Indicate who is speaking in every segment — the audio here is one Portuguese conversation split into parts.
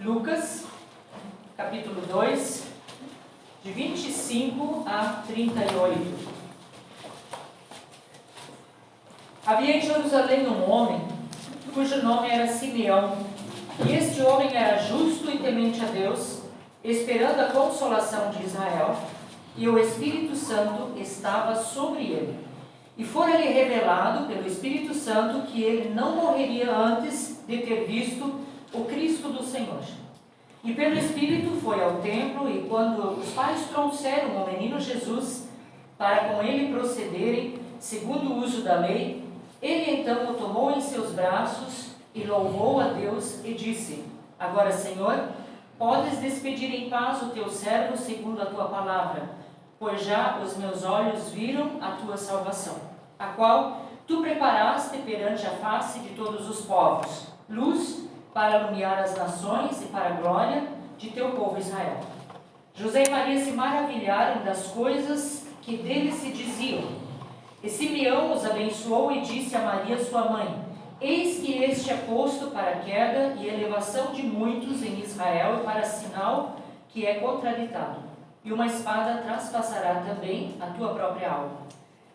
Speaker 1: Lucas, capítulo 2, de 25 a 38. Havia em Jerusalém um homem, cujo nome era Simeão, e este homem era justo e temente a Deus, esperando a consolação de Israel, e o Espírito Santo estava sobre ele. E fora-lhe revelado pelo Espírito Santo que ele não morreria antes de ter visto o Cristo do Senhor. E pelo Espírito foi ao templo, e quando os pais trouxeram o menino Jesus para com ele procederem segundo o uso da lei, ele então o tomou em seus braços e louvou a Deus e disse: Agora, Senhor, podes despedir em paz o teu servo segundo a tua palavra, pois já os meus olhos viram a tua salvação, a qual tu preparaste perante a face de todos os povos, luz para iluminar as nações e para a glória de teu povo Israel. José e Maria se maravilharam das coisas que dele se diziam. E Simeão os abençoou e disse a Maria, sua mãe: Eis que este é posto para a queda e elevação de muitos em Israel, e para sinal que é contraditado. E uma espada traspassará também a tua própria alma,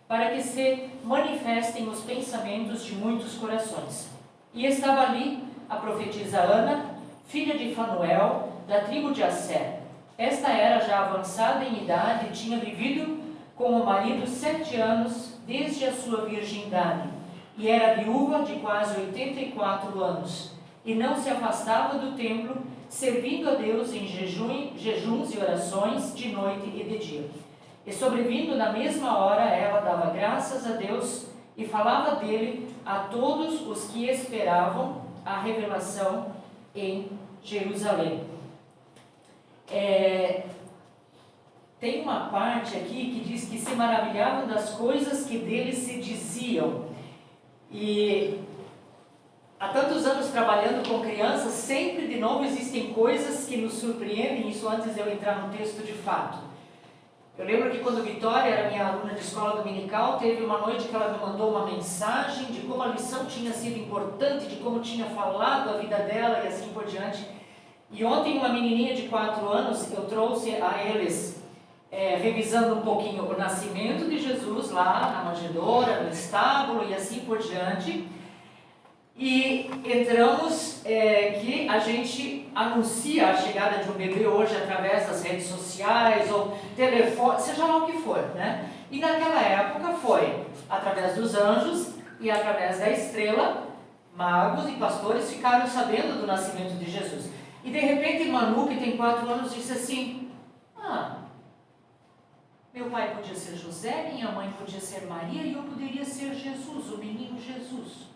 Speaker 1: para que se manifestem os pensamentos de muitos corações. E estava ali a profetisa Ana, filha de Fanuel, da tribo de Asser. Esta era já avançada em idade e tinha vivido com o marido 7 anos desde a sua virgindade, e era viúva de quase 84 anos, e não se afastava do templo, servindo a Deus em jejuns e orações de noite e de dia. E sobrevindo na mesma hora, ela dava graças a Deus e falava dele a todos os que esperavam a revelação em Jerusalém. Tem uma parte aqui que diz que se maravilhavam das coisas que dele se diziam. E há tantos anos trabalhando com crianças, sempre de novo existem coisas que nos surpreendem, isso antes de eu entrar no texto de fato. Eu lembro que quando Vitória era minha aluna de escola dominical, teve uma noite que ela me mandou uma mensagem de como a lição tinha sido importante, de como tinha falado a vida dela e assim por diante. E ontem uma menininha de 4 anos, eu trouxe a eles, revisando um pouquinho o nascimento de Jesus lá na manjedoura, no estábulo e assim por diante. E entramos que a gente anuncia a chegada de um bebê hoje através das redes sociais ou telefone, seja lá o que for, né? E naquela época foi através dos anjos e através da estrela, magos e pastores ficaram sabendo do nascimento de Jesus. E de repente Manu, que tem 4 anos, disse assim: meu pai podia ser José, minha mãe podia ser Maria e eu poderia ser Jesus, o menino Jesus.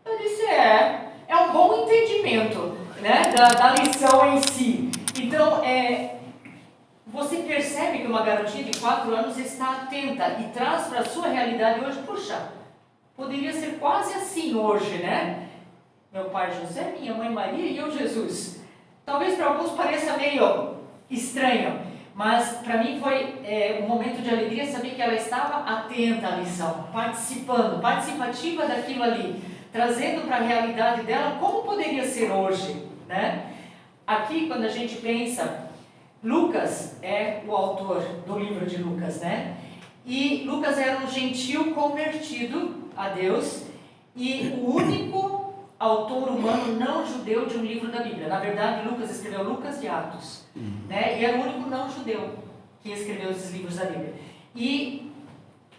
Speaker 1: Eu disse, é um bom entendimento, né, da lição em si. Então, você percebe que uma garotinha de 4 anos está atenta e traz para a sua realidade hoje. Puxa, poderia ser quase assim hoje, né? Meu pai José, minha mãe Maria e eu Jesus. Talvez para alguns pareça meio estranho, mas para mim foi um momento de alegria saber que ela estava atenta à lição, participativa daquilo ali, trazendo para a realidade dela como poderia ser hoje, né? Aqui, quando a gente pensa, Lucas é o autor do livro de Lucas, né? E Lucas era um gentil convertido a Deus e o único autor humano não judeu de um livro da Bíblia. Na verdade, Lucas escreveu Lucas e Atos, né? E era o único não judeu que escreveu esses livros da Bíblia. E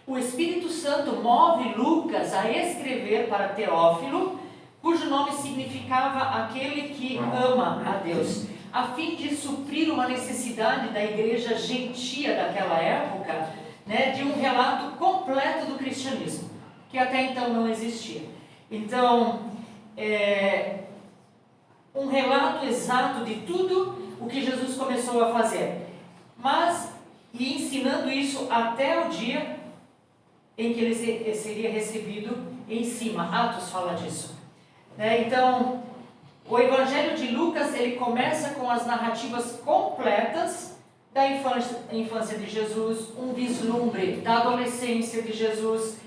Speaker 1: o Espírito Santo move Lucas a escrever para Teófilo, cujo nome significava aquele que ama a Deus, a fim de suprir uma necessidade da igreja gentia daquela época, né, de um relato completo do cristianismo, que até então não existia. Então, um relato exato de tudo o que Jesus começou a fazer, e ensinando isso até o dia em que ele seria recebido em cima. Atos fala disso, né? Então, o Evangelho de Lucas, ele começa com as narrativas completas da infância de Jesus, um vislumbre da adolescência de Jesus,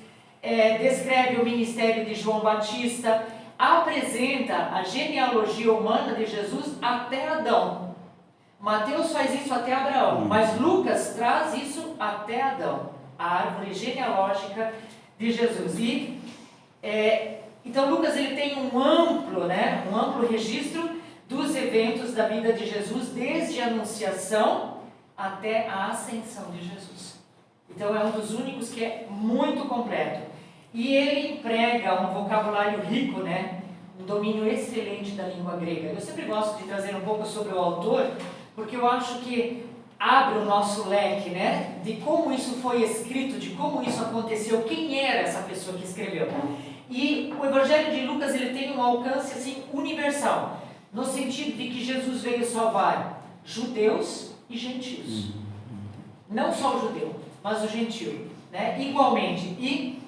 Speaker 1: descreve o ministério de João Batista, apresenta a genealogia humana de Jesus até Adão. Mateus faz isso até Abraão, mas Lucas traz isso até Adão, a árvore genealógica de Jesus. Então Lucas ele tem um amplo registro dos eventos da vida de Jesus, desde a anunciação até a ascensão de Jesus. Então é um dos únicos que é muito completo. E ele emprega um vocabulário rico, um domínio excelente da língua grega. Eu sempre gosto de trazer um pouco sobre o autor, porque eu acho que abre o nosso leque, de como isso foi escrito, de como isso aconteceu, quem era essa pessoa que escreveu. E o Evangelho de Lucas ele tem um alcance assim, universal, no sentido de que Jesus veio salvar judeus e gentios. Não só o judeu, mas o gentio, igualmente. E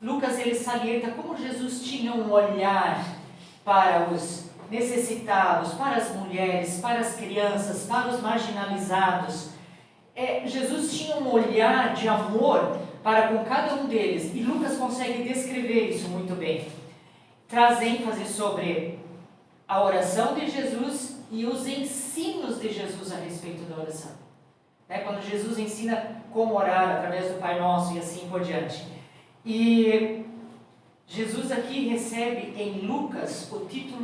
Speaker 1: Lucas ele salienta como Jesus tinha um olhar para os necessitados, para as mulheres, para as crianças, para os marginalizados. Jesus tinha um olhar de amor para com cada um deles, e Lucas consegue descrever isso muito bem. Traz ênfase sobre a oração de Jesus e os ensinos de Jesus a respeito da oração. Quando Jesus ensina como orar através do Pai Nosso e assim por diante. E Jesus aqui recebe em Lucas o título